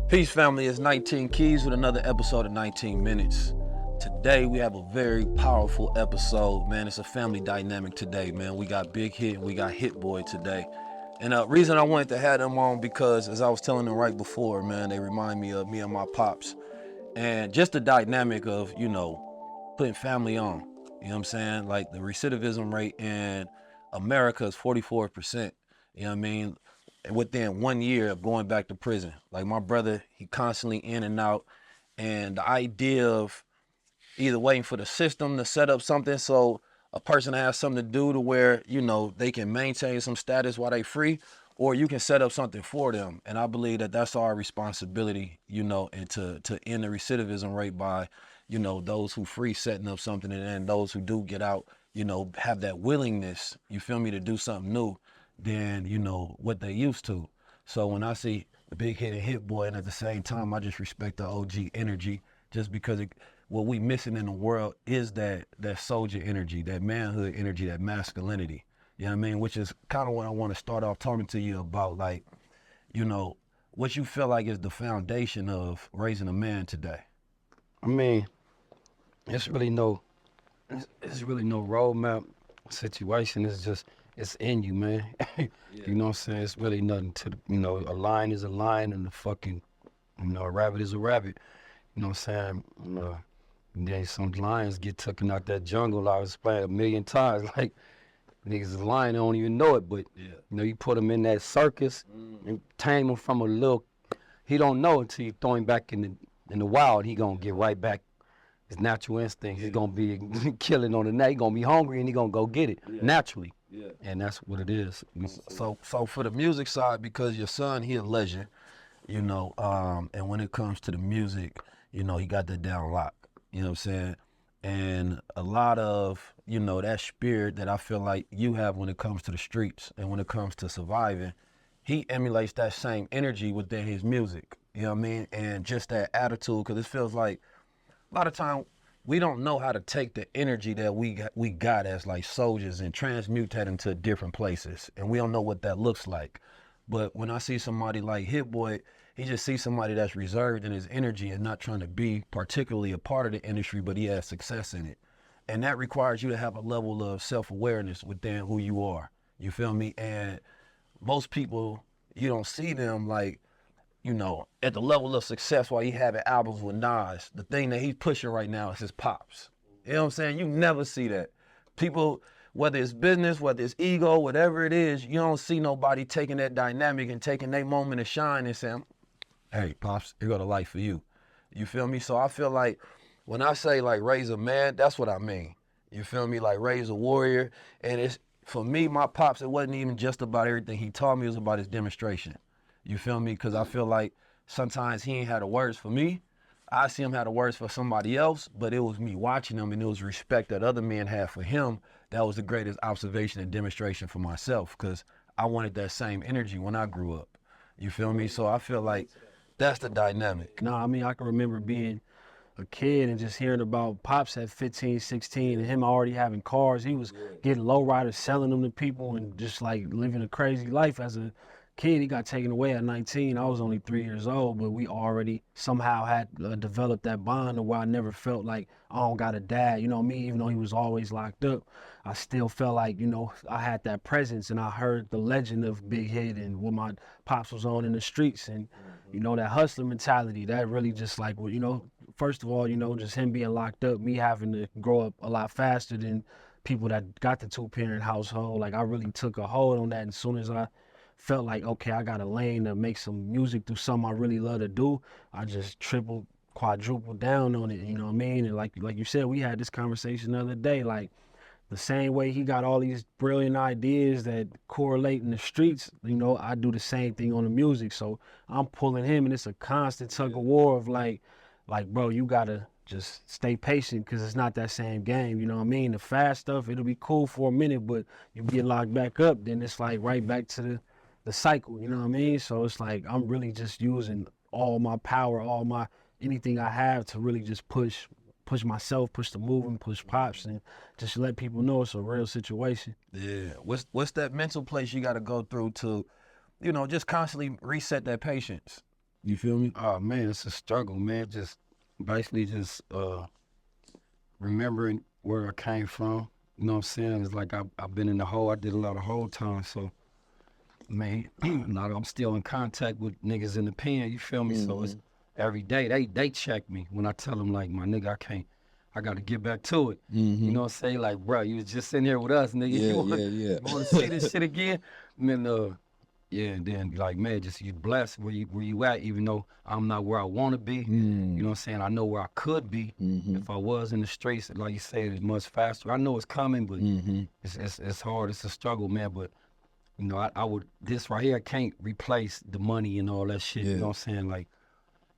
Peace family, it's 19 Keys with another episode of 19 Minutes. Today we have a very powerful episode, man. It's a family dynamic today, man. We got Big Hit and we got Hit Boy today. And the reason I wanted to have them on because as I was telling them right before, man, they remind me of me and my pops. And just the dynamic of, putting family on. You know what I'm saying? Like the recidivism rate in America is 44%. You know what I mean? Within 1 year of going back to prison. Like my brother, he constantly in and out. And the idea of either waiting for the system to set up something so a person has something to do to where, they can maintain some status while they free, or you can set up something for them. And I believe that that's our responsibility, and to end the recidivism rate by, those who free setting up something, and then those who do get out, have that willingness, you feel me, to do something new than, what they used to. So when I see the Big Hit and Hit Boy, and at the same time, I just respect the OG energy just because what we missing in the world is that soldier energy, that manhood energy, that masculinity. You know what I mean? Which is kind of what I want to start off talking to you about, like, what you feel like is the foundation of raising a man today. I mean, it's really no roadmap situation. It's in you, man. You know what I'm saying? It's really nothing to, a lion is a lion and a rabbit is a rabbit. You know what I'm saying? And then some lions get taken out that jungle. I was playing a million times. Like, niggas is lying, they don't even know it. But, you put them in that circus and tame him from a little, he don't know until you throw him back in the wild. He gonna get right back his natural instinct. He's gonna be killing on the night. He gonna be hungry and he gonna go get it naturally. Yeah. And that's what it is. So for the music side, because your son, he a legend, and when it comes to the music, he got that down lock. You know what I'm saying? And a lot of, that spirit that I feel like you have when it comes to the streets and when it comes to surviving, he emulates that same energy within his music. You know what I mean? And just that attitude, because it feels like a lot of time we don't know how to take the energy that we got as like soldiers and transmute that into different places. And we don't know what that looks like. But when I see somebody like Hit Boy, he just sees somebody that's reserved in his energy and not trying to be particularly a part of the industry, but he has success in it. And that requires you to have a level of self-awareness within who you are. You feel me? And most people, you don't see them like, at the level of success while he having albums with Nas. The thing that he's pushing right now is his pops. You know what I'm saying? You never see that. People, whether it's business, whether it's ego, whatever it is, you don't see nobody taking that dynamic and taking their moment of shine and saying, hey, Pops, here go the light for you. You feel me? So I feel like when I say like raise a man, that's what I mean. You feel me? Like raise a warrior. And it's, for me, my Pops, it wasn't even just about everything he taught me, it was about his demonstration. You feel me? Because I feel like sometimes he ain't had the words for me. I see him have the words for somebody else, but it was me watching him and it was respect that other men had for him. That was the greatest observation and demonstration for myself because I wanted that same energy when I grew up. You feel me? So I feel like that's the dynamic. No, I mean, I can remember being a kid and just hearing about Pops at 15, 16 and him already having cars. He was getting lowriders, selling them to people and just like living a crazy life as a kid. He got taken away at 19. I was only 3 years old, but we already somehow had developed that bond where I never felt like I don't got a dad. You know me, even though he was always locked up, I still felt like, I had that presence and I heard the legend of Big Hit and what my Pops was on in the streets and, that hustler mentality, that really just like, first of all, just him being locked up, me having to grow up a lot faster than people that got the two-parent household. Like I really took a hold on that. And as soon as I felt like, okay, I got a lane to make some music, do something I really love to do, I just quadrupled down on it, you know what I mean? And like you said, we had this conversation the other day, like the same way he got all these brilliant ideas that correlate in the streets, I do the same thing on the music. So I'm pulling him and it's a constant tug of war of like, bro, you gotta just stay patient because it's not that same game, you know what I mean? The fast stuff, it'll be cool for a minute, but you get locked back up, then it's like right back to the cycle, you know what I mean? So it's like I'm really just using all my power, anything I have to really just push myself, push the movement, push Pops, and just let people know it's a real situation. Yeah. What's that mental place you got to go through to, just constantly reset that patience? You feel me? Oh man, it's a struggle, man. Just basically just remembering where I came from. You know what I'm saying? It's like I've been in the hole. I did a lot of hole time, so man, I'm still in contact with niggas in the pen. You feel me? So it's every day they check me when I tell them like, my nigga, I got to get back to it. You know what I'm saying? Like, bro, you was just in here with us, nigga. Yeah, You want to see this shit again? And then, yeah, and then like, man, just you blessed where you at, even though I'm not where I want to be. You know what I'm saying? I know where I could be if I was in the streets. Like you said, it's much faster. I know it's coming, but it's hard. It's a struggle, man. But you know, I would, this right here can't replace the money and all that shit. You know what I'm saying? Like,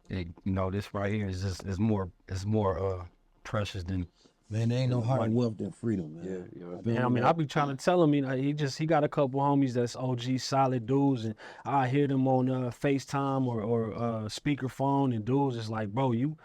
you know, this right here is just it's more precious than. Man, there ain't no higher wealth than freedom, man. Man, I mean, I be trying to tell him, you know, he got a couple homies that's OG solid dudes, and I hear them on FaceTime or speakerphone, and dudes is like, bro, you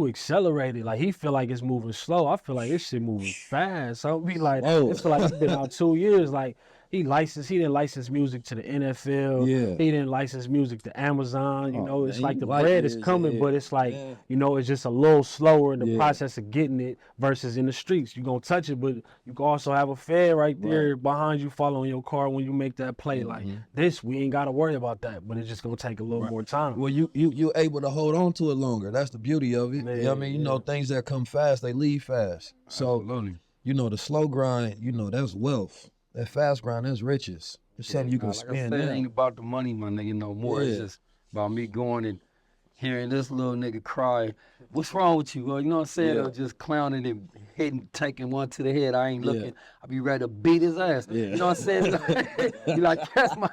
accelerated. Like, he feel like it's moving slow. I feel like this shit moving fast. So I be like, it feel like it's been out 2 years. Like, he didn't license music to the NFL. Yeah. He didn't license music to Amazon. You know, it's man, like he the like bread this, is coming, yeah. but it's like, Yeah. you know, it's just a little slower in the process of getting it versus in the streets. You're going to touch it, but you can also have a Fed right there behind you following your car when you make that play. Like this, we ain't got to worry about that, but it's just going to take a little more time. Well, you able to hold on to it longer. That's the beauty of it. Man, You know what I mean? You know, things that come fast, they leave fast. So, Absolutely. you know, the slow grind, you know, that's wealth. That fast grind, that's riches. It's something you can Like I spend. said, it now. ain't about the money, my nigga, no more. It's just about me going and hearing this little nigga cry. What's wrong with you? Well, you know what I'm saying? Or just clowning and hitting, taking one to the head. I ain't looking. I be ready to beat his ass. You know what I'm saying? Be like, that's my.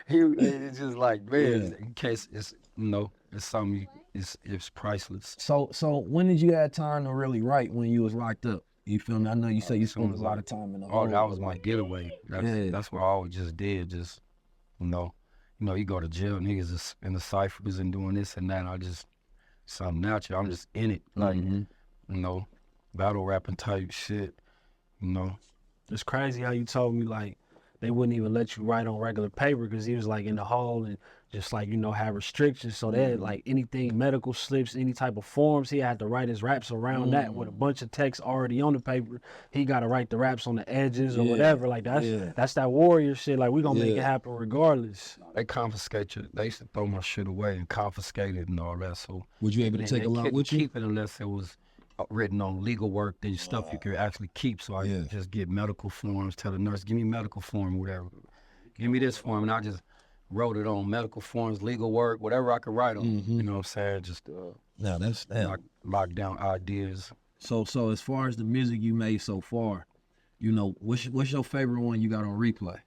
It's just like, man, in case it's, you know, it's something. It's priceless. So when did you have time to really write when you was locked up? You feel me? I know you say you spent a lot of time in the hole. Oh, that was my getaway. That's what I always just did. Just, you know, you go to jail, niggas is in the ciphers and doing this and that. I just, something natural. I'm just in it. Like, you know, battle rapping type shit, you know. It's crazy how you told me, like, they wouldn't even let you write on regular paper because he was, like, in the hall and just, like, you know, have restrictions. So they had, like, anything, medical slips, any type of forms, he had to write his raps around that with a bunch of text already on the paper. He got to write the raps on the edges or whatever. Like, that's that warrior shit. Like, we gonna make it happen regardless. They confiscate you. They used to throw my shit away and confiscate it and all that. So Was you able to take a lot with you? Keep it unless it was written on legal work, then stuff you could actually keep. So I just get medical forms, tell the nurse, give me medical form, whatever. Give me this form, and I just wrote it on medical forms, legal work, whatever I could write on. You know what I'm saying? Just Now that's lock down ideas. So as far as the music you made so far, you know, what's your favorite one you got on replay?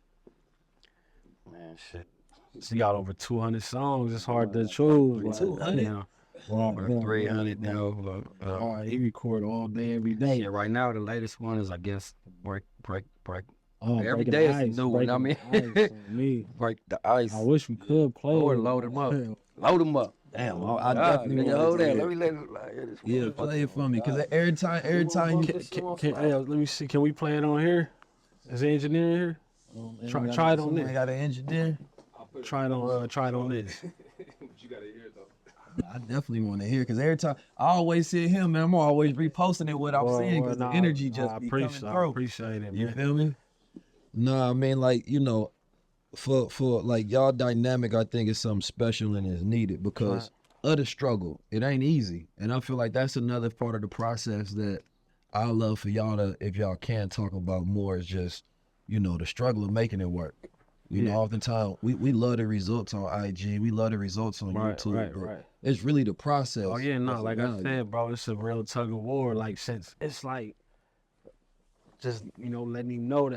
Man, shit. So you got over 200 songs. It's hard to choose. Like, 200? Now, 300 now. all right, he record all day, every day. Yeah, right now the latest one is, I guess, break. Oh, Every breaking day the is a ice, new one. I mean, breaking the ice on me. break the ice. I wish we could play Or it. load them up. Load them up. Damn, I definitely Nigga, want hold to that. hear Let it. me let it. Like, hear this Yeah, one. play it for me, cause every time you Hey, let me see. Can we play it on here? Is the engineer here? Try it on I this. got an engineer. Try it on this. I definitely want to hear, because every time I always see him, man, I'm always reposting it what I'm seeing, because the energy just be coming I through. appreciate it, You man. feel me? No, I mean, like, you know, for like y'all dynamic, I think is something special and is needed because of the struggle. It ain't easy, and I feel like that's another part of the process that I love for y'all to, if y'all can talk about more, is just, you know, the struggle of making it work. You know, oftentimes we love the results on IG, we love the results on YouTube, but it's really the process. Oh yeah, no, like I said, bro, it's a real tug of war. Like, since it's like, just, you know, letting him know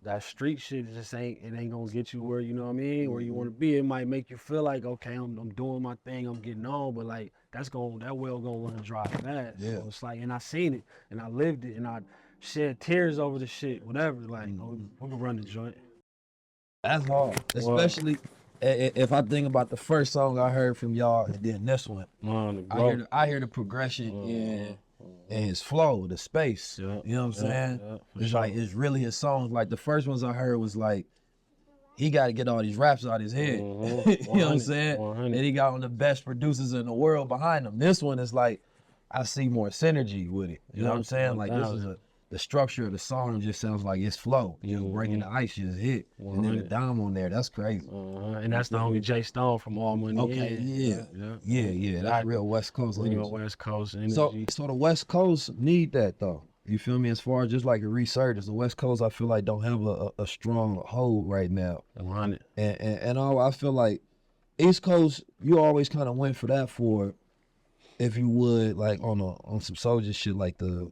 that street shit just ain't gonna get you where, you know what I mean, where you want to be. It might make you feel like, okay, I'm doing my thing, I'm getting on, but like that well gonna run dry fast. Yeah. So it's like, and I seen it, and I lived it, and I shed tears over the shit, whatever. Like, we can run the joint. That's hard, especially if I think about the first song I heard from y'all, and then this one. I hear the progression and his flow, the space. You know what I'm saying? It's like, it's really his songs. Like the first ones I heard was like, he got to get all these raps out his head. You know what I'm saying? 100. And he got one of the best producers in the world behind him. This one is like, I see more synergy with it. You know what I'm saying? Like this is the structure of the song just sounds like it's flow. You know, breaking the ice just hit. And then the dime on there, that's crazy. And that's the homie Jay Stone from All Money. Okay, yeah. That's real West Coast energy. Real West Coast energy. So the West Coast need that though. You feel me? As far as just like a resurgence, the West Coast I feel like don't have a strong hold right now. 100. And all I feel like East Coast, you always kind of went for that for, if you would, like on some soldier shit, like the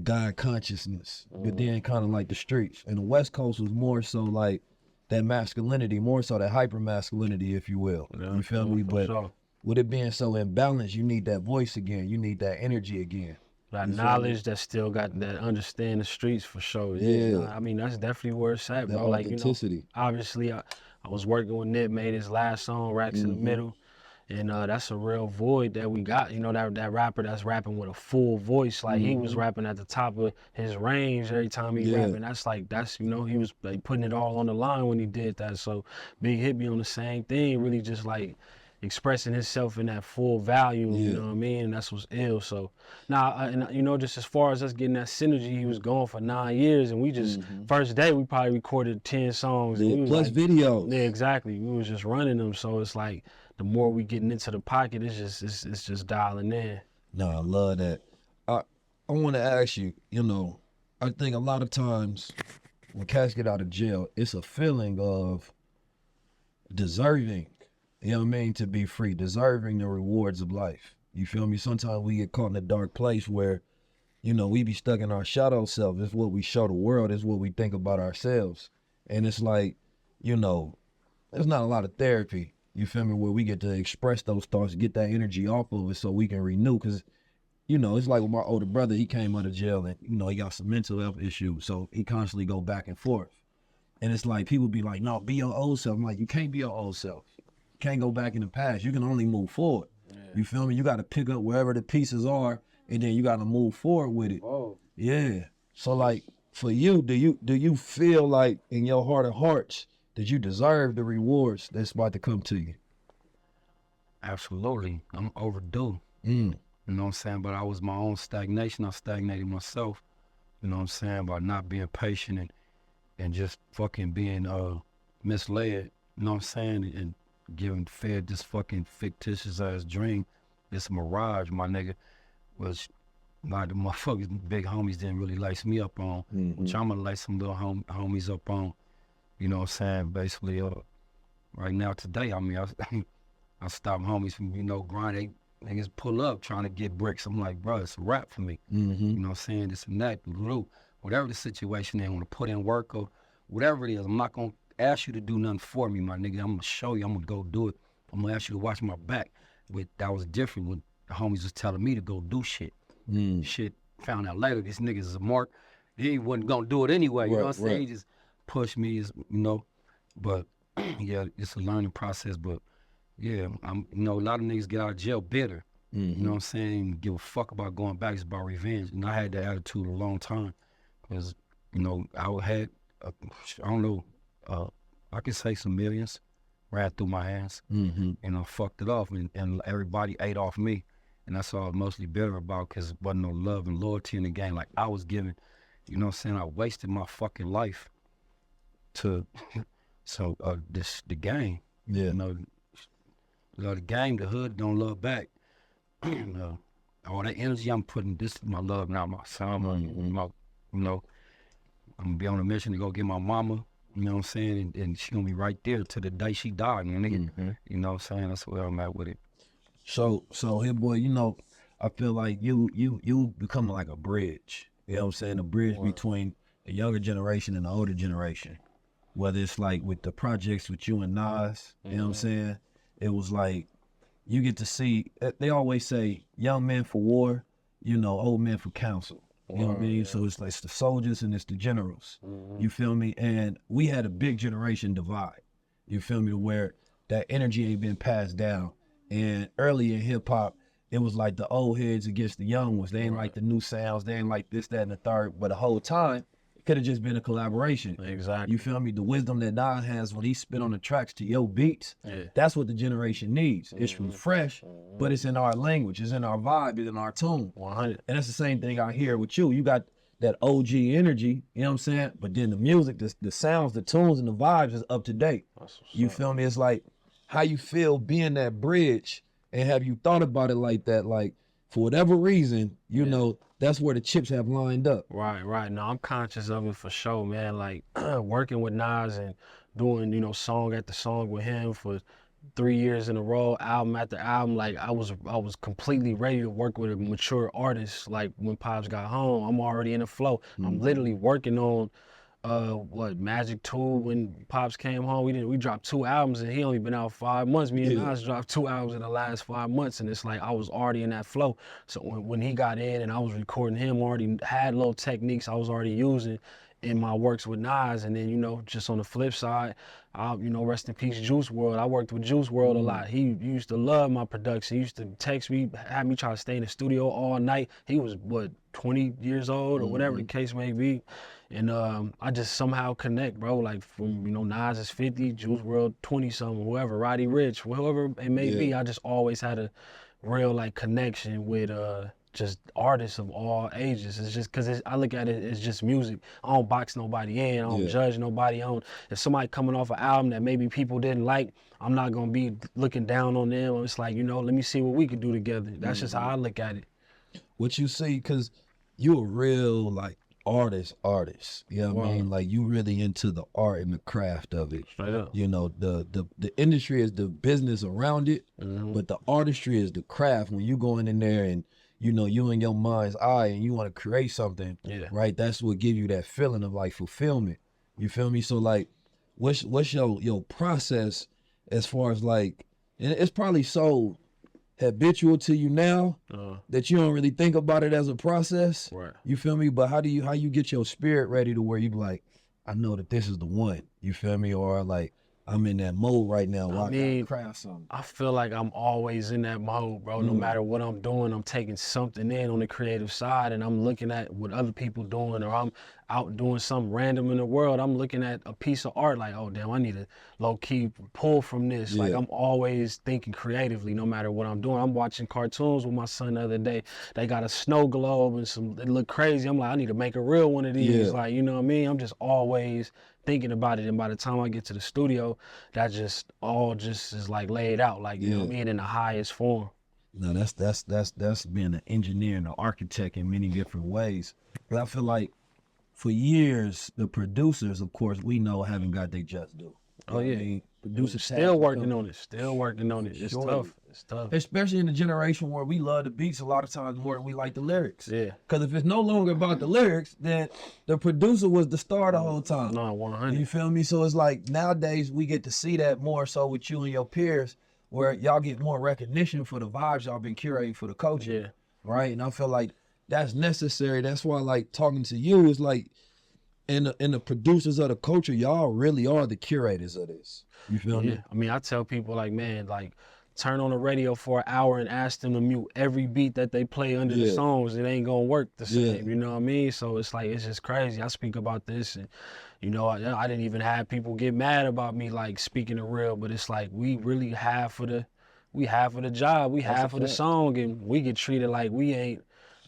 God consciousness, but then kind of like the streets. And the West Coast was more so like that masculinity, more so that hyper masculinity, if you will. You feel me? But with it being so imbalanced, you need that voice again. You need that energy again. That knowledge that still got that understand the streets for sure. Yeah. I mean, that's definitely where it's at, bro. Like, you know, obviously I was working with Nip, made his last song, Racks in the Middle. And that's a real void that we got. You know, that rapper that's rapping with a full voice. Like he was rapping at the top of his range every time he rapping. That's, you know, he was like putting it all on the line when he did that. So Big hit me on the same thing, really just like expressing himself in that full value, you know what I mean? And that's what's ill. So now, and you know, just as far as us getting that synergy, he was going for 9 years, and we just first day we probably recorded 10 songs. And Plus like, videos. Yeah, exactly. We was just running them. So it's like the more we getting into the pocket, it's just dialing in. No, I love that. I want to ask you, you know, I think a lot of times when cats get out of jail, it's a feeling of deserving, you know what I mean, to be free, deserving the rewards of life. You feel me? Sometimes we get caught in a dark place where, you know, we be stuck in our shadow self. It's what we show the world. It's what we think about ourselves. And it's like, you know, there's not a lot of therapy, you feel me, where we get to express those thoughts, get that energy off of it so we can renew. Because, you know, it's like with my older brother, he came out of jail and, you know, he got some mental health issues. So he constantly go back and forth. And it's like, people be like, no, be your old self. I'm like, you can't be your old self. You can't go back in the past. You can only move forward. You feel me? You got to pick up wherever the pieces are, and then you got to move forward with it. Yeah. So like, for you, do you feel like in your heart of hearts that you deserve the rewards that's about to come to you? Absolutely. I'm overdue. You know what I'm saying? But I was my own stagnation. I stagnated myself. You know what I'm saying? By not being patient and just fucking being misled. You know what I'm saying? And giving fed this fucking fictitious ass dream. This mirage, my nigga, was like the motherfuckers, big homies didn't really lace me up on, which I'm gonna lace some little homies up on. You know what I'm saying? Basically, right now today, I mean, I stop homies from, you know, grinding. Niggas pull up trying to get bricks. I'm like, bro, it's a rap for me. You know what I'm saying? This and that, whatever the situation is, want to put in work or whatever it is, I'm not gonna ask you to do nothing for me, my nigga. I'm gonna show you, I'm gonna go do it. I'm gonna ask you to watch my back. That was different when the homies was telling me to go do shit. Shit, found out later, this nigga's is a mark. He wasn't gonna do it anyway, you know what I'm saying? He just pushed me, you know. But yeah, it's a learning process, but yeah, you know, a lot of niggas get out of jail bitter. You know what I'm saying? Give a fuck about going back, it's about revenge. And I had that attitude a long time. Because, you know, I had, I don't know, I could say some millions ran through my hands. And I fucked it off, and everybody ate off me. And that's all I was mostly bitter about, because there wasn't no love and loyalty in the game like I was giving. You know what I'm saying? I wasted my fucking life to, the game. You know, the game, the hood don't love back. All that energy I'm putting, this is my love now, my son, you know, I'm gonna be on a mission to go get my mama, you know what I'm saying, and she gonna be right there to the day she died, man, nigga. You know what I'm saying? That's where I'm at with it. So here, boy, you know, I feel like you become like a bridge. You know what I'm saying? A bridge between the younger generation and the older generation. Whether it's like with the projects with you and Nas, you know what I'm saying? It was like, you get to see, they always say, young men for war, you know, old men for counsel. You know what I mean? So it's like, it's the soldiers and it's the generals. You feel me? And we had a big generation divide. You feel me? Where that energy ain't been passed down. And early in hip hop, it was like the old heads against the young ones. They ain't like the new sounds. They ain't like this, that, and the third. But the whole time, it could have just been a collaboration. Exactly. You feel me? The wisdom that Nas has when he spit on the tracks to your beats, that's what the generation needs. It's fresh, but it's in our language, it's in our vibe, it's in our tune. 100. And that's the same thing out here with you. You got that OG energy, you know what I'm saying? But then the music, the sounds, the tunes, and the vibes is up to date. You feel me? It's like how you feel being that bridge, and have you thought about it like that? Like, for whatever reason, you know, that's where the chips have lined up. Right. No, I'm conscious of it for sure, man. Like working with Nas and doing, you know, song after song with him for 3 years in a row, album after album. Like I was completely ready to work with a mature artist. Like when Pops got home, I'm already in the flow. I'm literally working on Magic 2 when Pops came home. We dropped 2 albums and he only been out 5 months. Me and Nas dropped 2 albums in the last 5 months, and it's like I was already in that flow. So when he got in and I was recording him, already had little techniques I was already using in my works with Nas. And then, you know, just on the flip side, you know, rest in peace, Juice WRLD. I worked with Juice WRLD a lot. He used to love my production. He used to text me, have me try to stay in the studio all night. He was, 20 years old or whatever the case may be. And I just somehow connect, bro. Like from, you know, Nas is 50, Juice WRLD 20-something, whoever, Roddy Ricch, whoever it may be. I just always had a real, like, connection with just artists of all ages. It's just because I look at it as just music. I don't box nobody in. I don't judge nobody. If somebody coming off an album that maybe people didn't like, I'm not going to be looking down on them. It's like, you know, let me see what we can do together. That's just how I look at it. What you see, because you a real, like, artist, you know what I mean? Like, you really into the art and the craft of it. Straight up. You know, the industry is the business around it, but the artistry is the craft. When you going in there and, you know, you in your mind's eye and you want to create something, right? That's what give you that feeling of, like, fulfillment. You feel me? So, like, what's your process as far as, like, and it's probably so habitual to you now that you don't really think about it as a process. Right. You feel me? But how you get your spirit ready to where you like, I know that this is the one. You feel me? Or like, I'm in that mode right now. I mean, craft something. I feel like I'm always in that mode, bro. No matter what I'm doing, I'm taking something in on the creative side, and I'm looking at what other people doing, or I'm out doing something random in the world. I'm looking at a piece of art like, oh, damn, I need to low-key pull from this. Like, I'm always thinking creatively no matter what I'm doing. I'm watching cartoons with my son the other day. They got a snow globe and they look crazy. I'm like, I need to make a real one of these. Like, you know what I mean? I'm just always thinking about it, and by the time I get to the studio, that just all just is like laid out, like, you know what I mean, in the highest form. No, that's being an engineer and an architect in many different ways. But I feel like for years, the producers, of course, we know haven't got their just due. Oh yeah, I mean, producers still working on it. It's tough. It's tough. Especially in the generation where we love the beats a lot of times more than we like the lyrics. Yeah. Because if it's no longer about the lyrics, then the producer was the star the whole time. No, 100. You feel me? So it's like nowadays we get to see that more so with you and your peers, where y'all get more recognition for the vibes y'all been curating for the culture. Yeah. Right? And I feel like that's necessary. That's why, like, talking to you is like, and the producers of the culture, y'all really are the curators of this. You feel me? I mean, I tell people, like, man, like, turn on the radio for an hour and ask them to mute every beat that they play under the songs. It ain't gonna work the same, you know what I mean? So it's like, it's just crazy. I speak about this, and, you know, I didn't even have people get mad about me, like, speaking the real, but it's like, we really have for the job, we have for the song, and we get treated like we ain't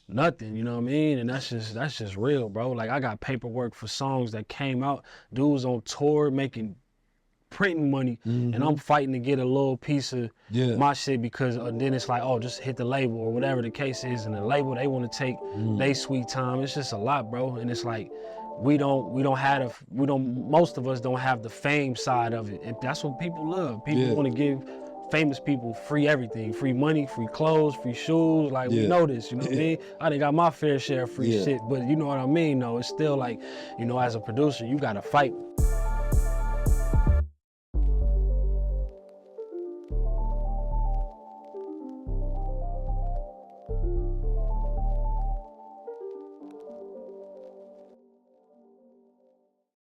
nothing, you know what I mean? And that's just real, bro. Like, I got paperwork for songs that came out. Dudes on tour printing money, and I'm fighting to get a little piece of my shit, because then it's like, oh, just hit the label or whatever the case is, and the label, they want to take they sweet time. It's just a lot, bro. And it's like, most of us don't have the fame side of it, and that's what people love. People want to give famous people free everything, free money, free clothes, free shoes. Like, we know this, you know what I mean? I done got my fair share of free shit, but you know what I mean? No, it's still like, you know, as a producer, you gotta fight